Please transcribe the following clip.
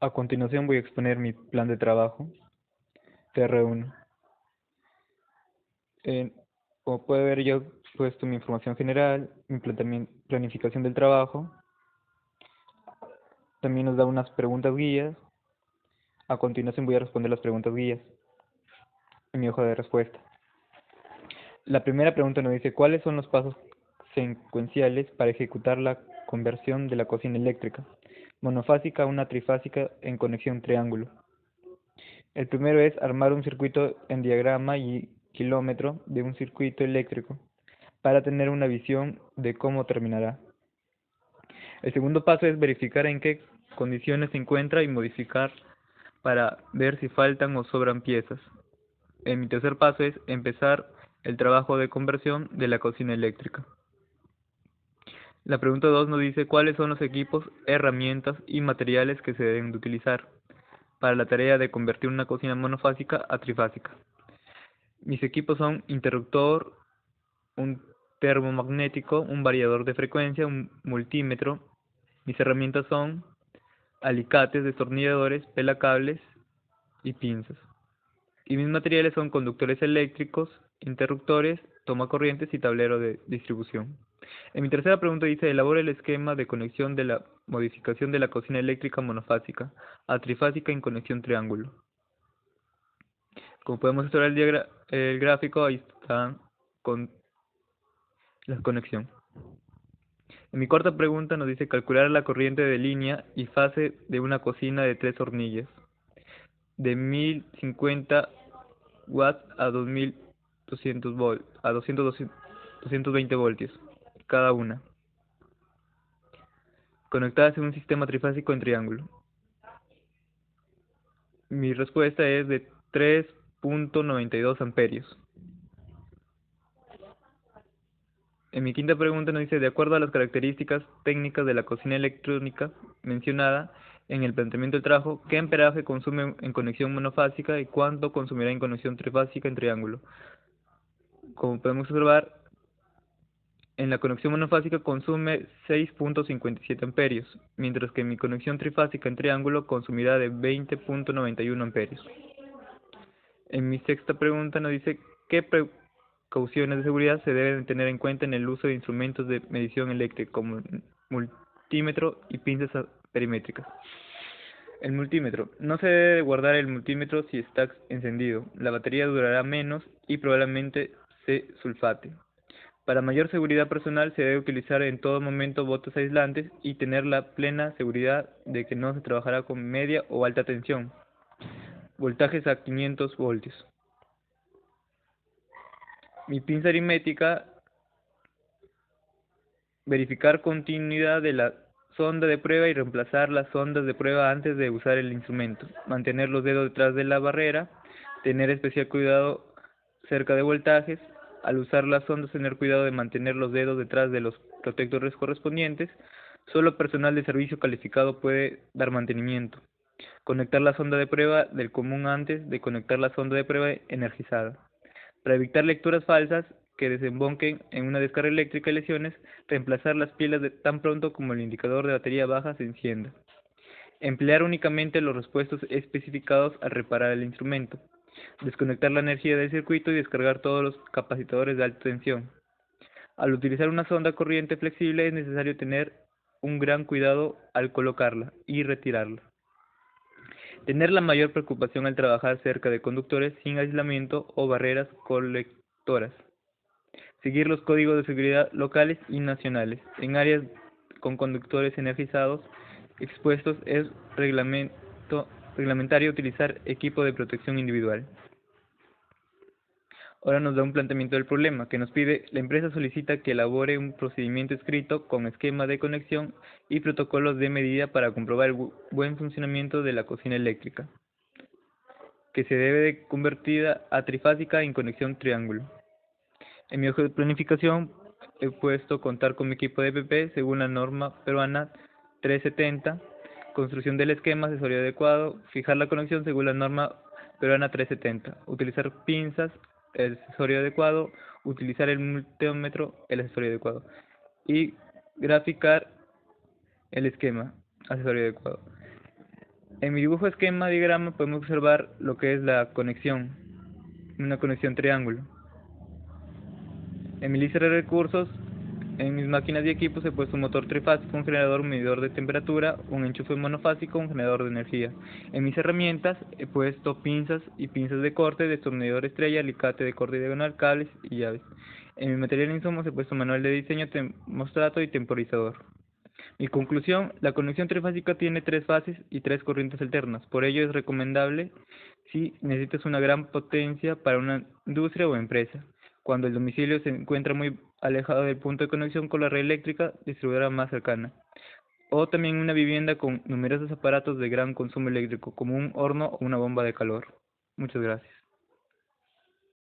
A continuación voy a exponer mi plan de trabajo. TR1. Eh, Como puede ver, yo he puesto mi información general, mi planificación del trabajo. También nos da unas preguntas guías. A continuación voy a responder las preguntas guías en mi hoja de respuesta. La primera pregunta nos dice: ¿cuáles son los pasos secuenciales para ejecutar la conversión de la cocina eléctrica monofásica a una trifásica en conexión triángulo? El primero es armar un circuito en diagrama y kilómetro de un circuito eléctrico para tener una visión de cómo terminará. El segundo paso es verificar en qué condiciones se encuentra y modificar para ver si faltan o sobran piezas. Mi tercer paso es empezar el trabajo de conversión de la cocina eléctrica. La pregunta 2 nos dice cuáles son los equipos, herramientas y materiales que se deben de utilizar para la tarea de convertir una cocina monofásica a trifásica. Mis equipos son interruptor, un termomagnético, un variador de frecuencia, un multímetro. Mis herramientas son alicates, destornilladores, pelacables y pinzas. Y mis materiales son conductores eléctricos, interruptores, tomacorrientes y tablero de distribución. En mi tercera pregunta dice: elabora el esquema de conexión de la modificación de la cocina eléctrica monofásica a trifásica en conexión triángulo. Como podemos observar el gráfico, ahí está con la conexión. En mi cuarta pregunta nos dice calcular la corriente de línea y fase de una cocina de 3 hornillas, de 1050 watts a 2200 volt, a 220 voltios, cada una, conectadas en un sistema trifásico en triángulo. Mi respuesta es de 3.92 amperios. En mi quinta pregunta nos dice: de acuerdo a las características técnicas de la cocina electrónica mencionada en el planteamiento del trabajo, ¿qué amperaje consume en conexión monofásica y cuánto consumirá en conexión trifásica en triángulo? Como podemos observar, en la conexión monofásica consume 6.57 amperios, mientras que en mi conexión trifásica en triángulo consumirá de 20.91 amperios. En mi sexta pregunta nos dice: ¿qué precauciones de seguridad se deben tener en cuenta en el uso de instrumentos de medición eléctrica como multímetro y pinzas perimétricas? El multímetro. No se debe guardar el multímetro si está encendido. La batería durará menos y probablemente se sulfate. Para mayor seguridad personal se debe utilizar en todo momento botes aislantes y tener la plena seguridad de que no se trabajará con media o alta tensión. Voltajes a 500 voltios. Mi pinza aritmética: verificar continuidad de la sonda de prueba y reemplazar las sondas de prueba antes de usar el instrumento. Mantener los dedos detrás de la barrera. Tener especial cuidado cerca de voltajes. Al usar las sondas, tener cuidado de mantener los dedos detrás de los protectores correspondientes. Solo personal de servicio calificado puede dar mantenimiento. Conectar la sonda de prueba del común antes de conectar la sonda de prueba energizada. Para evitar lecturas falsas que desemboquen en una descarga eléctrica y lesiones, reemplazar las pilas tan pronto como el indicador de batería baja se encienda. Emplear únicamente los repuestos especificados al reparar el instrumento. Desconectar la energía del circuito y descargar todos los capacitadores de alta tensión. Al utilizar una sonda corriente flexible es necesario tener un gran cuidado al colocarla y retirarla. Tener la mayor preocupación al trabajar cerca de conductores sin aislamiento o barreras colectoras. Seguir los códigos de seguridad locales y nacionales. En áreas con conductores energizados expuestos es reglamentario utilizar equipo de protección individual. Ahora nos da un planteamiento del problema que nos pide: la empresa solicita que elabore un procedimiento escrito con esquema de conexión y protocolos de medida para comprobar el buen funcionamiento de la cocina eléctrica, que se debe de convertida a trifásica en conexión triángulo. En mi hoja de planificación he puesto contar con mi equipo de EPP según la norma peruana 370, construcción del esquema, asesoría adecuado, fijar la conexión según la norma peruana 370, utilizar pinzas, el accesorio adecuado, utilizar el multímetro, el accesorio adecuado, y graficar el esquema, accesorio adecuado. En mi dibujo esquema diagrama podemos observar lo que es la conexión, una conexión triángulo. En mi lista de recursos, en mis máquinas y equipos he puesto un motor trifásico, un generador, un medidor de temperatura, un enchufe monofásico, un generador de energía. En mis herramientas he puesto pinzas y pinzas de corte, destornillador estrella, alicate de corte diagonal, cables y llaves. En mi material e insumos he puesto manual de diseño, termostato y temporizador. Mi conclusión, la conexión trifásica tiene 3 fases y 3 corrientes alternas, por ello es recomendable si necesitas una gran potencia para una industria o empresa, cuando el domicilio se encuentra muy alejado del punto de conexión con la red eléctrica distribuidora más cercana, o también una vivienda con numerosos aparatos de gran consumo eléctrico, como un horno o una bomba de calor. Muchas gracias.